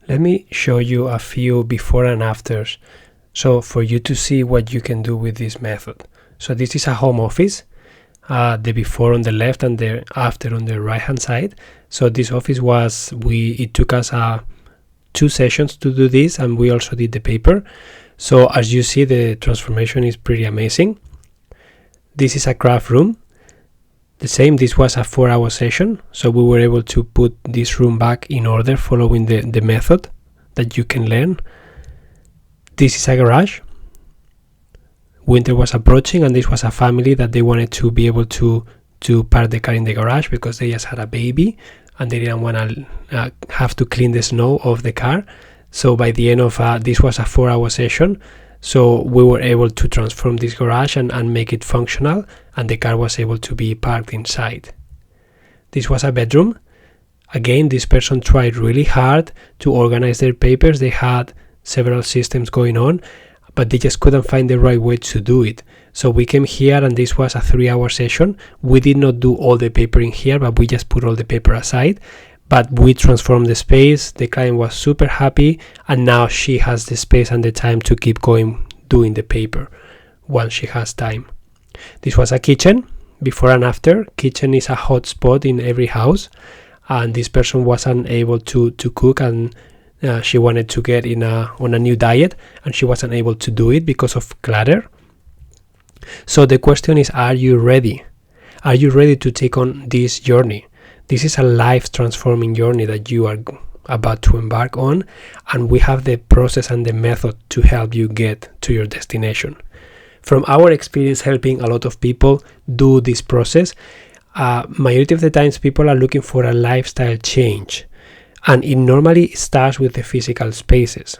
Let me show you a few before and afters, so for you to see what you can do with this method. So this is a home office, the before on the left and the after on the right hand side. So this office was, it took us 2 sessions to do this, and we also did the paper. So as you see, the transformation is pretty amazing. This is a craft room. The same, this was a 4-hour session, so we were able to put this room back in order following the method that you can learn. This is a garage. Winter was approaching, and this was a family that they wanted to be able to park the car in the garage because they just had a baby and they didn't want to have to clean the snow off the car. So by the end of this was a 4-hour session, so we were able to transform this garage and make it functional, and the car was able to be parked inside. This was a bedroom. Again, this person tried really hard to organize their papers. They had several systems going on, but they just couldn't find the right way to do it. So we came here, and this was a 3-hour session. We did not do all the paper in here, but we just put all the paper aside. But we transformed the space. The client was super happy, and now she has the space and the time to keep going doing the paper once she has time. This was a kitchen, before and after. Kitchen is a hot spot in every house, and this person wasn't able to cook, and she wanted to get on a new diet, and she wasn't able to do it because of clutter. So the question is, are you ready? Are you ready to take on this journey? This is a life-transforming journey that you are about to embark on, and we have the process and the method to help you get to your destination. From our experience helping a lot of people do this process, majority of the times people are looking for a lifestyle change, and it normally starts with the physical spaces.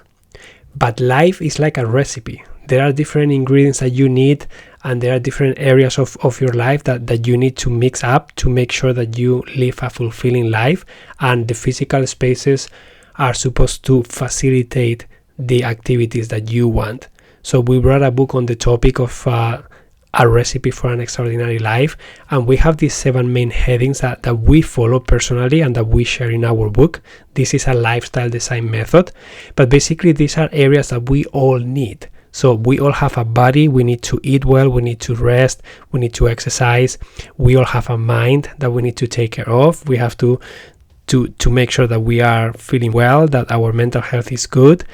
But life is like a recipe. There are different ingredients that you need, and there are different areas of your life that you need to mix up to make sure that you live a fulfilling life, and the physical spaces are supposed to facilitate the activities that you want. So we brought a book on the topic of a recipe for an extraordinary life, and we have these 7 main headings that we follow personally and that we share in our book. This is a lifestyle design method, but basically these are areas that we all need. So we all have a body, we need to eat well, we need to rest, we need to exercise. We all have a mind that we need to take care of. We have to make sure that we are feeling well, that our mental health is good.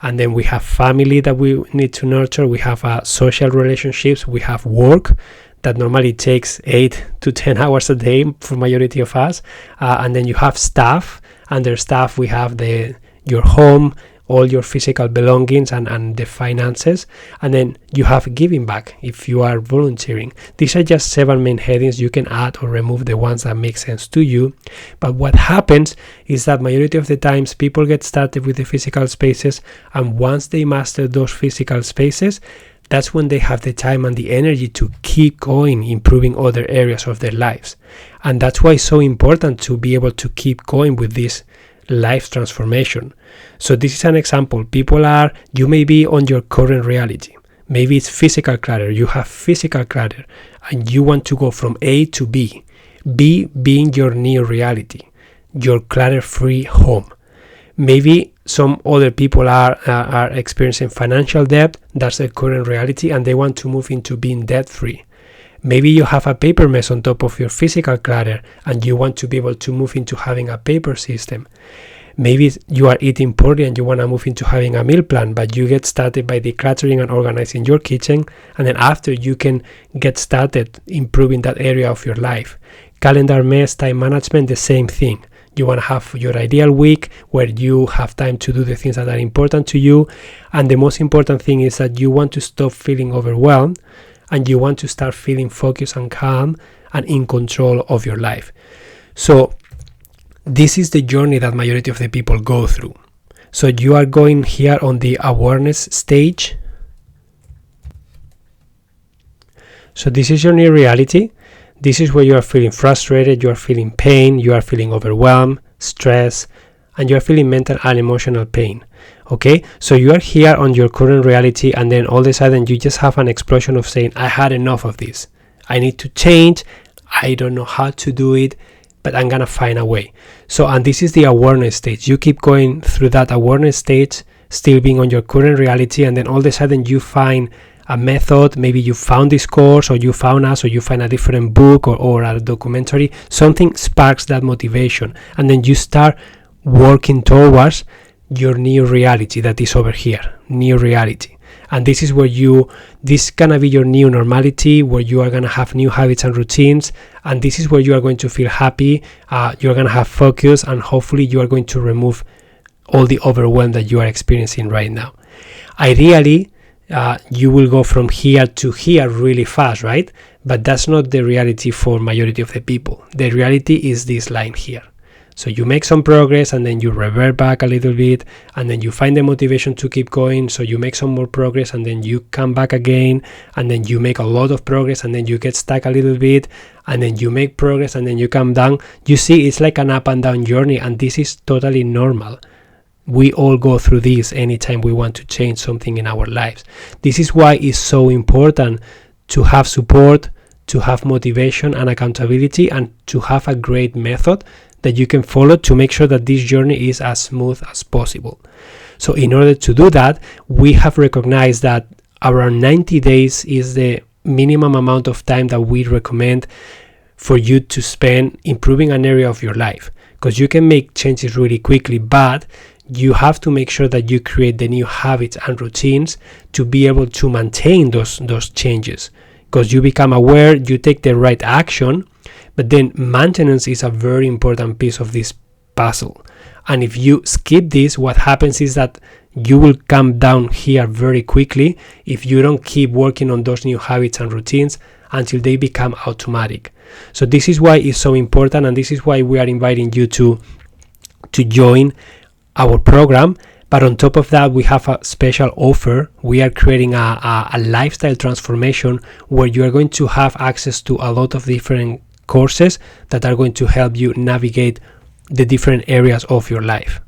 And then we have family that we need to nurture. We have social relationships. We have work that normally takes 8 to 10 hours a day for majority of us. And then you have staff. Under staff, we have your home, all your physical belongings and the finances, and then you have giving back if you are volunteering. These are just 7 main headings. You can add or remove the ones that make sense to you. But what happens is that majority of the times people get started with the physical spaces, and once they master those physical spaces, that's when they have the time and the energy to keep going, improving other areas of their lives. And that's why it's so important to be able to keep going with this life transformation. So this is an example. You may be on your current reality. Maybe it's physical clutter. You have physical clutter and you want to go from A to B. B being your new reality, your clutter-free home. Maybe some other people are experiencing financial debt. That's their current reality, and they want to move into being debt-free. Maybe you have a paper mess on top of your physical clutter and you want to be able to move into having a paper system. Maybe you are eating poorly and you want to move into having a meal plan, but you get started by decluttering and organizing your kitchen, and then after you can get started improving that area of your life. Calendar mess, time management, the same thing. You want to have your ideal week where you have time to do the things that are important to you, and the most important thing is that you want to stop feeling overwhelmed and you want to start feeling focused and calm and in control of your life. So this is the journey that majority of the people go through. So you are going here on the awareness stage. So this is your new reality. This is where you are feeling frustrated, you are feeling pain, you are feeling overwhelmed, stress, and you are feeling mental and emotional pain. Okay, so you are here on your current reality, and then all of a sudden you just have an explosion of saying, I had enough of this. I need to change. I don't know how to do it. but I'm gonna find a way. So, and this is the awareness stage. You keep going through that awareness stage, still being on your current reality, and then all of a sudden you find a method. Maybe you found this course, or you found us, or you find a different book, or a documentary. Something sparks that motivation, and then you start working towards your new reality that is over here, new reality. And this is where this is gonna be your new normality, where you are gonna have new habits and routines, and this is where you are going to feel happy, you're gonna have focus, and hopefully you are going to remove all the overwhelm that you are experiencing right now. Ideally, you will go from here to here really fast, right? But that's not the reality for majority of the people. The reality is this line here. So you make some progress, and then you revert back a little bit, and then you find the motivation to keep going. So you make some more progress, and then you come back again, and then you make a lot of progress, and then you get stuck a little bit, and then you make progress, and then you come down. You see, it's like an up and down journey, and this is totally normal. We all go through this anytime we want to change something in our lives. This is why it's so important to have support, to have motivation and accountability, and to have a great method that you can follow to make sure that this journey is as smooth as possible. So in order to do that, we have recognized that around 90 days is the minimum amount of time that we recommend for you to spend improving an area of your life, because you can make changes really quickly, but you have to make sure that you create the new habits and routines to be able to maintain those changes, because you become aware, you take the right action, but then maintenance is a very important piece of this puzzle. And if you skip this, what happens is that you will come down here very quickly if you don't keep working on those new habits and routines until they become automatic. So this is why it's so important, and this is why we are inviting you to join our program. But on top of that, we have a special offer. We are creating a lifestyle transformation where you are going to have access to a lot of different courses that are going to help you navigate the different areas of your life.